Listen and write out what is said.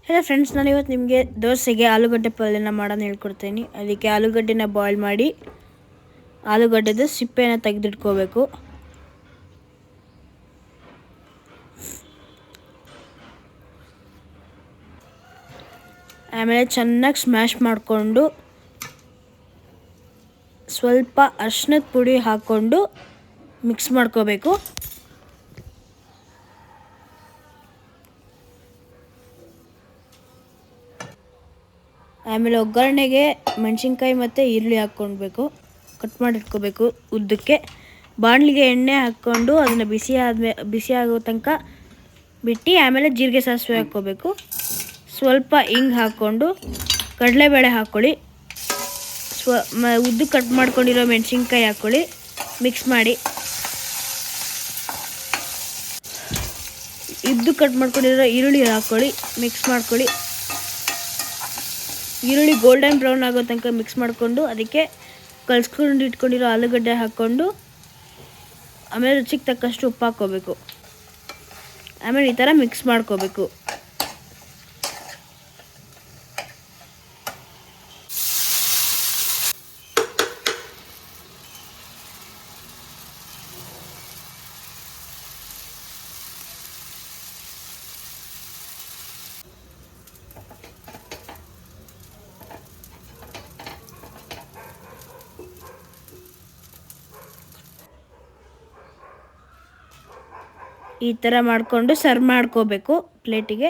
Hello friends, ನಾನು ಇವತ್ತು ನಿಮಗೆ ದೋಸೆಗೆ ಆಲೂಗಡ್ಡೆ ಪಲ್ಯನ ಮಾಡೋದು ಹೇಳ್ಕೊಡ್ತೀನಿ. ಅದಕ್ಕೆ ಆಲೂಗಡ್ಡೆನ ಬಾಯ್ಲ್ ಮಾಡಿ ಆಲೂಗಡ್ಡೆದು ಸಿಪ್ಪೆನ ತೆಗೆದಿಟ್ಕೋಬೇಕು. ಆಮೇಲೆ ಚೆನ್ನಾಗಿ ಸ್ಮ್ಯಾಶ್ ಮಾಡಿಕೊಂಡು ಸ್ವಲ್ಪ ಅರಿಶಿನದ ಪುಡಿ ಹಾಕ್ಕೊಂಡು ಮಿಕ್ಸ್ ಮಾಡ್ಕೋಬೇಕು. ಆಮೇಲೆ ಒಗ್ಗರಣೆಗೆ ಮೆಣಸಿನ್ಕಾಯಿ ಮತ್ತು ಈರುಳ್ಳಿ ಹಾಕ್ಕೊಳ್ಬೇಕು, ಕಟ್ ಮಾಡಿಟ್ಕೋಬೇಕು ಉದ್ದಕ್ಕೆ. ಬಾಣಲಿಗೆ ಎಣ್ಣೆ ಹಾಕ್ಕೊಂಡು ಅದನ್ನು ಬಿಸಿ ಆಗೋ ತನಕ ಬಿಟ್ಟು ಆಮೇಲೆ ಜೀರಿಗೆ ಸಾಸಿವೆ ಹಾಕ್ಕೋಬೇಕು. ಸ್ವಲ್ಪ ಹಿಂಗೆ ಹಾಕ್ಕೊಂಡು ಕಡಲೆಬೇಳೆ ಹಾಕ್ಕೊಳ್ಳಿ. ಉದ್ದು ಕಟ್ ಮಾಡ್ಕೊಂಡಿರೋ ಮೆಣಸಿನ್ಕಾಯಿ ಹಾಕ್ಕೊಳ್ಳಿ, ಮಿಕ್ಸ್ ಮಾಡಿ. ಕಟ್ ಮಾಡ್ಕೊಂಡಿರೋ ಈರುಳ್ಳಿ ಹಾಕ್ಕೊಳ್ಳಿ, ಮಿಕ್ಸ್ ಮಾಡ್ಕೊಳ್ಳಿ. ಈರುಳ್ಳಿ ಗೋಲ್ಡನ್ ಬ್ರೌನ್ ಆಗೋ ತನಕ ಮಿಕ್ಸ್ ಮಾಡಿಕೊಂಡು ಅದಕ್ಕೆ ಕಲಿಸ್ಕೊಂಡು ಇಟ್ಕೊಂಡಿರೋ ಆಲೂಗಡ್ಡೆ ಹಾಕ್ಕೊಂಡು ಆಮೇಲೆ ರುಚಿಗೆ ತಕ್ಕಷ್ಟು ಉಪ್ಪು ಹಾಕ್ಕೋಬೇಕು. ಆಮೇಲೆ ಈ ಥರ ಮಿಕ್ಸ್ ಮಾಡ್ಕೋಬೇಕು. ಈ ಥರ ಮಾಡಿಕೊಂಡು ಸರ್ವ್ ಮಾಡ್ಕೋಬೇಕು ಪ್ಲೇಟಿಗೆ.